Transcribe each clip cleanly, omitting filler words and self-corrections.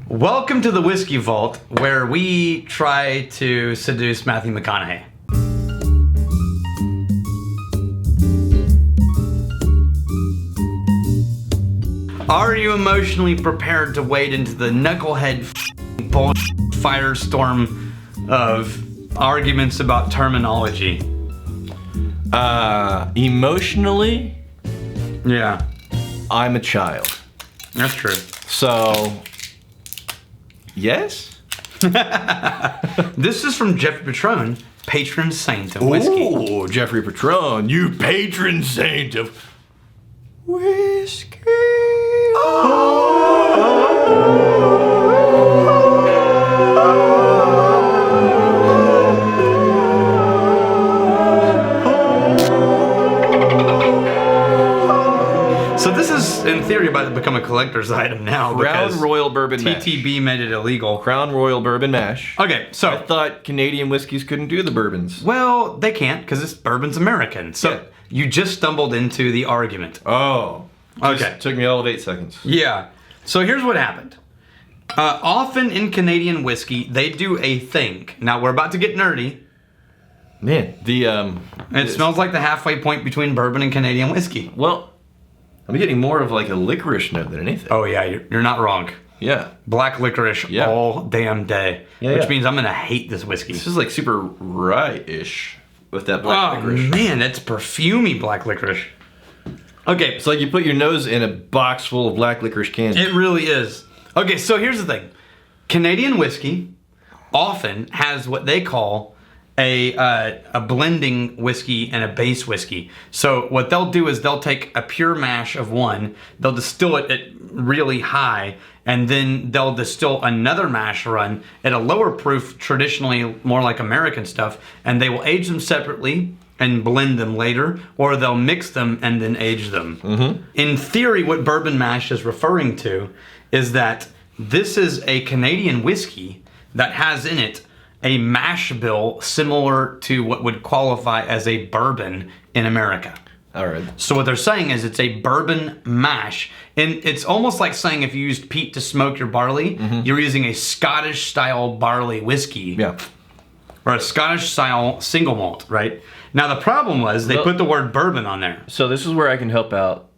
Welcome to the Whiskey Vault, where we try to seduce Matthew McConaughey. Are you emotionally prepared to wade into the knucklehead bullshit firestorm of arguments about terminology? Emotionally, Yeah, I'm a child. that's true. So, yes? This is from Jeffrey Patron, patron saint of whiskey. Ooh, Jeffrey Patron, you patron saint of whiskey. So this is, in theory, about to become a collector's item now. Crown because Royal Bourbon Mash. TTB made it illegal. Crown Royal Bourbon Mash. Okay, I so, thought Canadian whiskeys couldn't do the bourbons. well, they can't because this bourbon's American. So Yeah. you just stumbled into the argument. Oh. Okay. Took me all of 8 seconds. Yeah. So here's what happened. Often in Canadian whiskey, they do a thing. Now, we're about to get nerdy. Man, It smells like the halfway point between bourbon and Canadian whiskey. well, I'm getting more of like a licorice note than anything. Oh, yeah, you're not wrong. Yeah. Black licorice Yeah. all damn day. Yeah, which yeah. means I'm going to hate this whiskey. This is like super rye-ish with that black Oh, licorice. man, that's perfumey black licorice. Okay, It's like you put your nose in a box full of black licorice candy. it really is. Okay, so here's the thing. Canadian whiskey often has what they call a blending whiskey and a base whiskey. So what they'll do is they'll take a pure mash of one, they'll distill it at really high, and then they'll distill another mash run at a lower proof, traditionally more like American stuff, and they will age them separately and blend them later, or they'll mix them and then age them. Mm-hmm. In theory, what bourbon mash is referring to is that this is a Canadian whiskey that has in it a mash bill similar to what would qualify as a bourbon in America. All right. So what they're saying is it's a bourbon mash. And it's almost like saying if you used peat to smoke your barley, you're using a Scottish style barley whiskey. Yeah. Or a Scottish style single malt, right? Now the problem was they Well- put the word bourbon on there. So this is where I can help out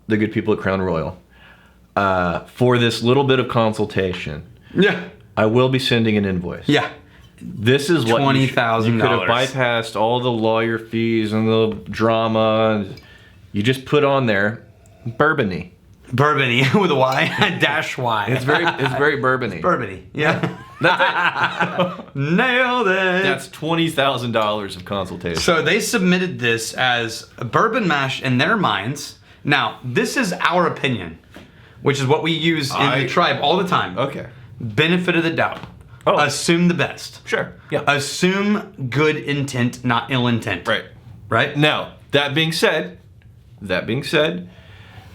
the good people at Crown Royal. For this little bit of consultation, Yeah. I will be sending an invoice. Yeah. This is what $20,000. You could have bypassed all the lawyer fees and the drama. You just put on there, bourbony. Bourbony with a Y, dash Y. It's very bourbony. Bourbony. Yeah. That's it. Nailed it. That's $20,000 of consultation. So they submitted this as a bourbon mash in their minds. Now, this is our opinion, which is what we use in the tribe all the time. Okay. Benefit of the doubt. Oh. Assume the best. Sure. Yeah. Assume good intent, not ill intent. Right. Right? Now, that being said,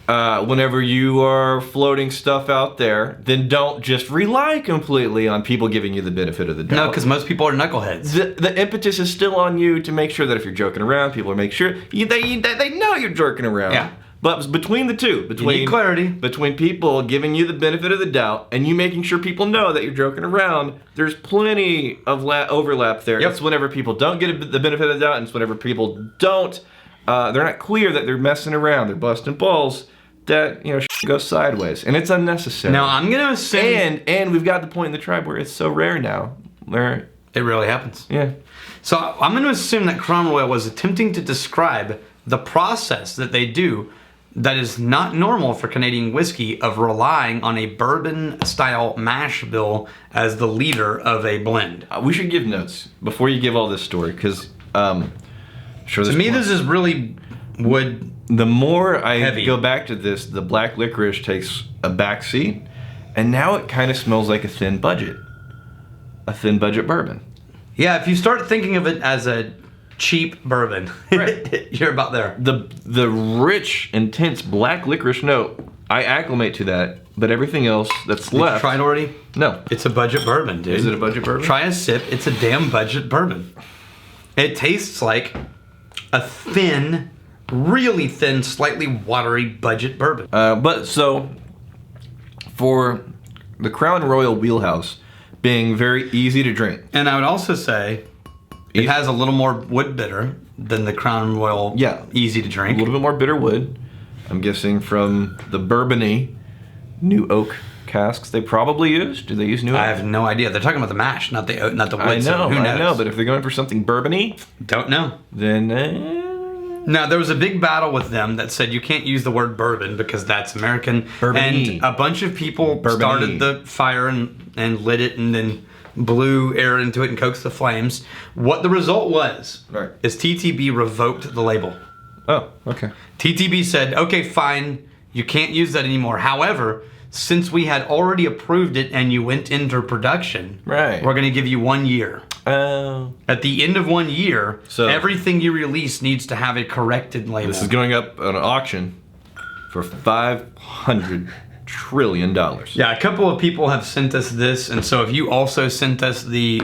whenever you are floating stuff out there, then don't just rely completely on people giving you the benefit of the doubt. No, because most people are knuckleheads. The impetus is still on you to make sure that if you're joking around, people are making sure they know you're joking around. Yeah. But between the two, You need clarity. between people giving you the benefit of the doubt and you making sure people know that you're joking around, there's plenty of overlap there. Yep. It's whenever people don't get the benefit of the doubt, and it's whenever people don't, they're not clear that they're messing around, they're busting balls, that shit goes sideways, and it's unnecessary. Now, I'm going to assume... And we've got the point in the tribe where it's so rare now. Where It really happens. yeah. So I'm going to assume that Crown Royal was attempting to describe the process that they do that is not normal for Canadian whiskey of relying on a bourbon-style mash bill as the leader of a blend. We should give notes before you give all this story, because sure. To me, this is really wood. The more I Heavy. go back to this, the black licorice takes a back seat, and now it kind of smells like a thin budget bourbon. Yeah, if you start thinking of it as a cheap bourbon, Right. you're about there. The rich, intense black licorice note, I acclimate to that, but everything else that's You left. tried already? No. It's a budget bourbon, dude. Is it a budget bourbon? Try a sip. It's a damn budget bourbon. It tastes like a thin, really thin, slightly watery budget bourbon. But so, for the Crown Royal wheelhouse being very easy to drink. And I would also say it has a little more wood bitter than the Crown Royal easy to drink. A little bit more bitter wood. I'm guessing from the bourbony new oak casks they probably use. Do they use new oak? I have no idea. They're talking about the mash, not the wood. I know, so who knows? I know, but if they're going for something bourbony, don't know. Then now there was a big battle with them that said you can't use the word bourbon because that's American. Bourbony. And a bunch of people started the fire and lit it and then blew air into it and coaxed the flames. What the result was is TTB revoked the label. Oh, okay. TTB said, okay, fine, you can't use that anymore. However, since we had already approved it and you went into production, we're going to give you 1 year. At the end of 1 year, everything you release needs to have a corrected label. This is going up on an auction for $500 trillion. Yeah, a couple of people have sent us this, and so if you also sent us the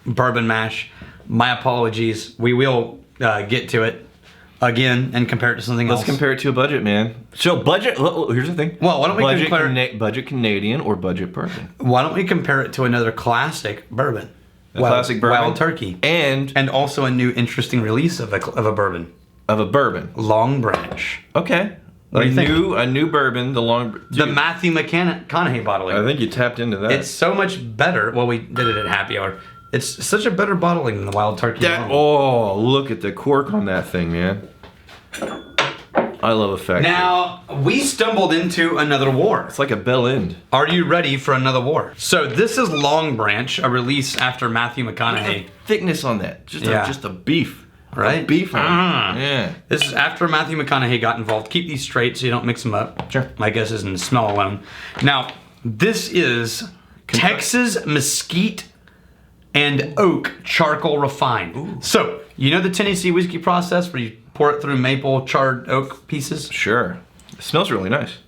bourbon mash, my apologies. We will get to it again and compare it to something else. Let's compare it to a budget, man. So budget, here's the thing. Well, why don't we compare budget Canadian or budget bourbon? Why don't we compare it to another classic bourbon? Classic bourbon? Wild Turkey. And also a new interesting release of a bourbon. Of a bourbon. Longbranch. Okay. A new bourbon, the Matthew McConaughey bottling. I think you tapped into that. It's so much better. Well, we did it at happy hour. It's such a better bottling than the Wild Turkey. Oh, look at the cork on that thing, man. I love a factory. Now, we stumbled into another war. It's like a bell end. Are you ready for another war? So this is Longbranch, a release after Matthew McConaughey. Look at the thickness on that. Just a beef. Right? A beef on it. Yeah. This is after Matthew McConaughey got involved. Keep these straight so you don't mix them up. Sure. My guess is in the smell alone. Now, this is Texas mesquite and oak charcoal refined. Ooh. So, you know the Tennessee whiskey process where you pour it through maple charred oak pieces? Sure. It smells really nice.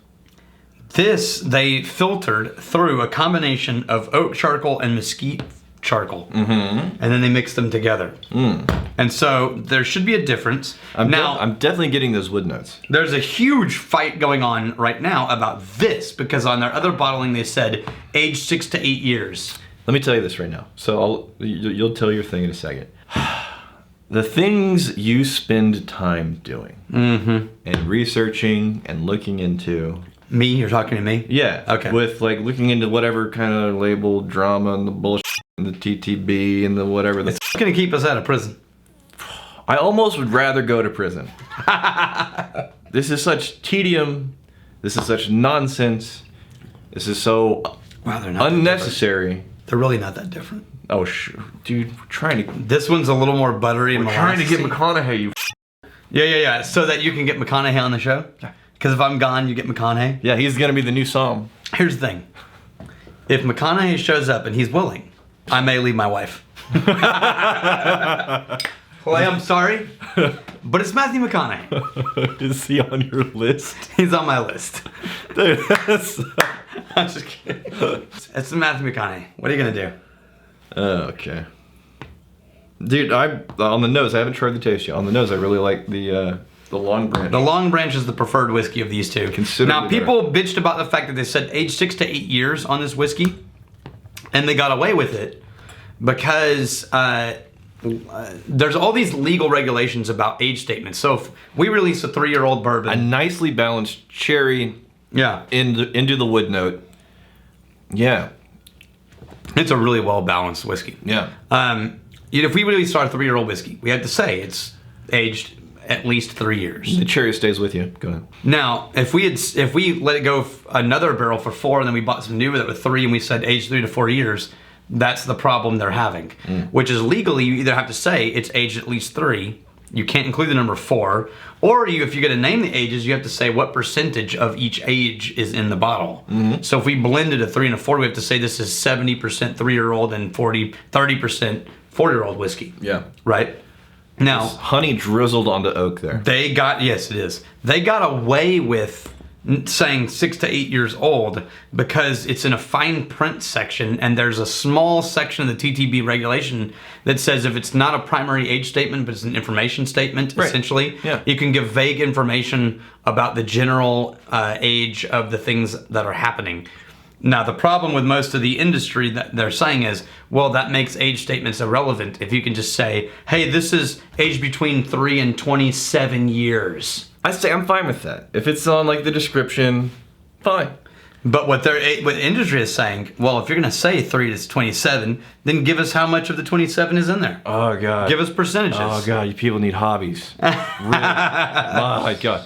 This, they filtered through a combination of oak charcoal and mesquite charcoal. Mm-hmm. And then they mixed them together. Mm. And so there should be a difference. I'm definitely getting those wood notes. There's a huge fight going on right now about this because on their other bottling they said aged 6 to 8 years. Let me tell you this right now. So you'll tell your thing in a second. The things you spend time doing and researching and looking into. Me? You're talking to me? Yeah. Okay. With like looking into whatever kind of label drama and the bullshit and the TTB and the whatever. It's going to keep us out of prison. I almost would rather go to prison. This is such tedium. This is such nonsense. This is so unnecessary. They're really not that different. Oh, dude, we're trying to... This one's a little more buttery and molasses. Trying to get McConaughey, you... Yeah. So that you can get McConaughey on the show? Because if I'm gone, you get McConaughey? Yeah, he's going to be the new Somm. Here's the thing. If McConaughey shows up and he's willing, I may leave my wife. Well, I'm sorry, but it's Matthew McConaughey. Is he on your list? He's on my list. Dude, that's... I'm just kidding. It's Matthew McConaughey. What are you going to do? Okay. Dude, on the nose, I haven't tried the taste yet. On the nose, I really like the Longbranch. The Longbranch is the preferred whiskey of these two. Now, people bitched about the fact that they said age 6 to 8 years on this whiskey, and they got away with it because there's all these legal regulations about age statements. So if we release a 3-year-old bourbon, a nicely balanced cherry, into the wood note, it's a really well balanced whiskey. Yeah. If we release our 3-year-old whiskey, we have to say it's aged at least 3 years. The cherry stays with you. Go ahead. Now, if we let it go another barrel for 4, and then we bought some new that were 3, and we said aged 3 to 4 years, that's the problem they're having. Which is legally, you either have to say it's aged at least 3. You can't include the number 4, or if you're going to name the ages, you have to say what percentage of each age is in the bottle. So if we blended a 3 and a 4, we have to say this is 70% 3-year-old and 30% 4-year-old whiskey. Yeah. Right? Now, it's honey drizzled onto oak there. Yes, it is. They got away with saying 6 to 8 years old because it's in a fine print section, and there's a small section of the TTB regulation that says if it's not a primary age statement, but it's an information statement, essentially, you can give vague information about the general age of the things that are happening. Now, the problem with most of the industry that they're saying is, well, that makes age statements irrelevant if you can just say, hey, this is aged between 3 and 27 years. I say I'm fine with that. If it's on like the description, fine. But what the industry is saying, well, if you're going to say 3 to 27, then give us how much of the 27 is in there. Oh, God. Give us percentages. Oh, God, you people need hobbies. Really? My God.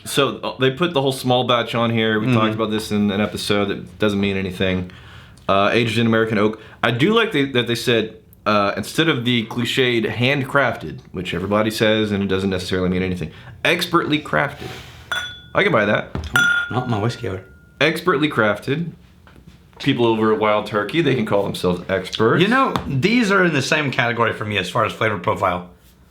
So they put the whole small batch on here. We talked about this in an episode that doesn't mean anything. Aged in American oak. I do like that they said, instead of the cliched handcrafted, which everybody says and it doesn't necessarily mean anything, expertly crafted. I can buy that. Not my whiskey order. Expertly crafted. People over at Wild Turkey, they can call themselves experts. You know, these are in the same category for me as far as flavor profile.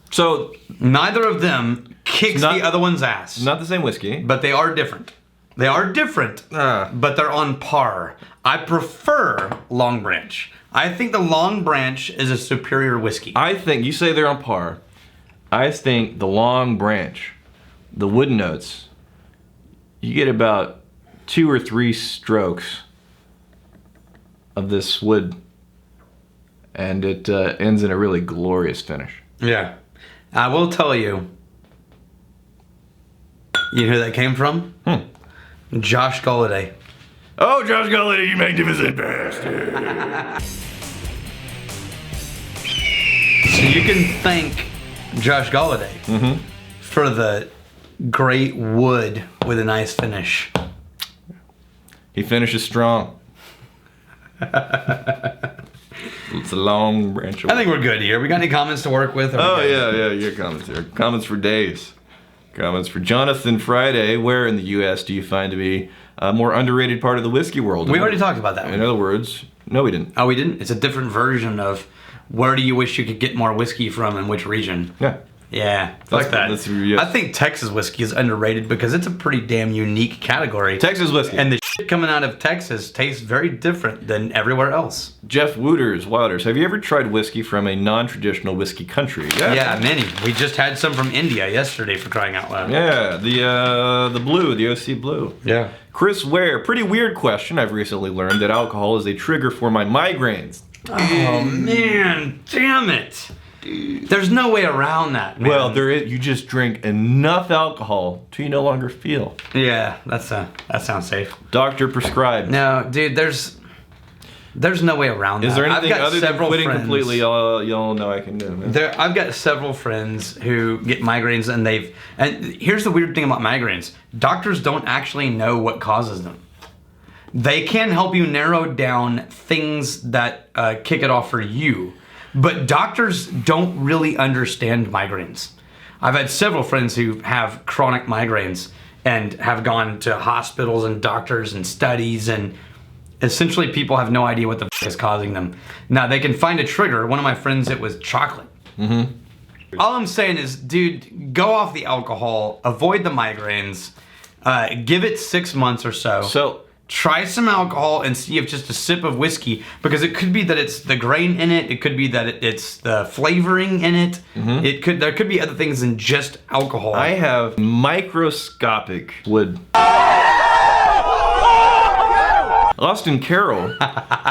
So neither of them kicks the other one's ass. Not the same whiskey. But they are different. They are different, but they're on par. I prefer Longbranch. I think the Longbranch is a superior whiskey. I think, you say they're on par. I think the Longbranch, the wood notes, you get about 2 or 3 strokes of this wood, and it ends in a really glorious finish. Yeah. I will tell you. You know who that came from? Josh Galladay. Oh, Josh Galladay, you magnificent bastard. So you can thank Josh Galladay for the great wood with a nice finish. He finishes strong. It's a long branch. I think we're good here. We got any comments to work with? Oh, yeah, your comments here. Comments for days. Comments for Jonathan Friday. Where in the U.S. do you find to be a more underrated part of the whiskey world? We already talked about that. In other words, no, we didn't. Oh, we didn't? It's a different version of where do you wish you could get more whiskey from and which region? Yeah. Yeah, like that. Yes. I think Texas whiskey is underrated because it's a pretty damn unique category. Texas whiskey. And the shit coming out of Texas tastes very different than everywhere else. Jeff Wooters, have you ever tried whiskey from a non-traditional whiskey country? Yeah, many. We just had some from India yesterday, for crying out loud. Yeah, the blue, the OC blue. Yeah. Chris Ware, pretty weird question. I've recently learned that alcohol is a trigger for my migraines. Oh, man, damn it. There's no way around that, man. Well, there is. You just drink enough alcohol till you no longer feel. Yeah, that sounds safe. Doctor prescribed. No, dude, there's no way around that. Is there anything other than quitting completely y'all know I can do? I've got several friends who get migraines, and here's the weird thing about migraines. Doctors don't actually know what causes them. They can help you narrow down things that kick it off for you. But doctors don't really understand migraines. I've had several friends who have chronic migraines and have gone to hospitals and doctors and studies, and essentially people have no idea what the f is causing them. Now, they can find a trigger. One of my friends, it was chocolate. All I'm saying is, dude, go off the alcohol, avoid the migraines, give it 6 months or so. Try some alcohol and see if just a sip of whiskey, because it could be that it's the grain in it. It could be that it's the flavoring in it. There could be other things than just alcohol. I have microscopic wood. Austin Carroll,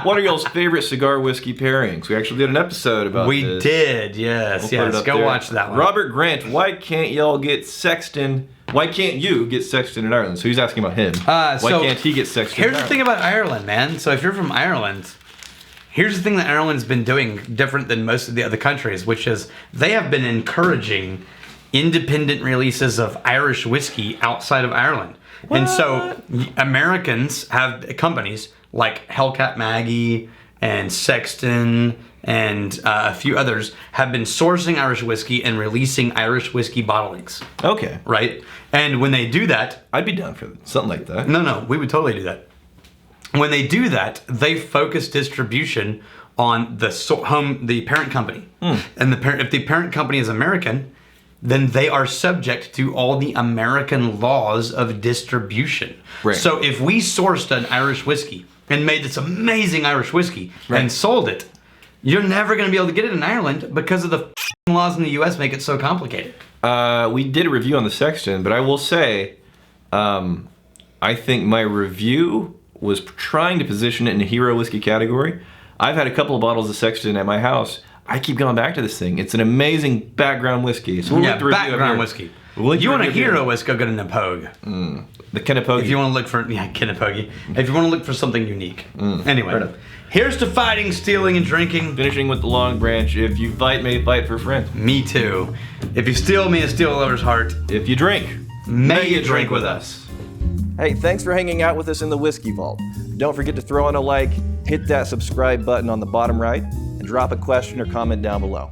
what are y'all's favorite cigar whiskey pairings? We actually did an episode about this. We did, yes. Go watch that one. Robert Grant, why can't you get sexton in Ireland? So he's asking about him. Why can't he get sexton in Ireland? Here's the thing about Ireland, man. So if you're from Ireland, here's the thing that Ireland's been doing different than most of the other countries, which is they have been encouraging independent releases of Irish whiskey outside of Ireland. What? And so Americans have companies like Hellcat Maggie and Sexton and a few others have been sourcing Irish whiskey and releasing Irish whiskey bottlings. Okay. Right? And when they do that... I'd be down for something like that. No, we would totally do that. When they do that, they focus distribution on the parent company. And if the parent company is American, then they are subject to all the American laws of distribution. Right. So if we sourced an Irish whiskey and made this amazing Irish whiskey and sold it, you're never going to be able to get it in Ireland because of the laws in the U.S. make it so complicated. We did a review on the Sexton, but I will say, I think my review was trying to position it in the hero whiskey category. I've had a couple of bottles of Sexton at my house. I keep going back to this thing. It's an amazing background whiskey. So background whiskey. You want a hero whiskey, go to Napogue. The Kennepogi. If you want to look for Kennepogi. If you want to look for something unique. Anyway, here's to fighting, stealing, and drinking. Finishing with the Longbranch. If you fight, may you fight for friends. Me too. If you steal, may you steal a lover's heart. If you drink, may you drink with us. Hey, thanks for hanging out with us in the Whiskey Vault. Don't forget to throw on a like, hit that subscribe button on the bottom right, and drop a question or comment down below.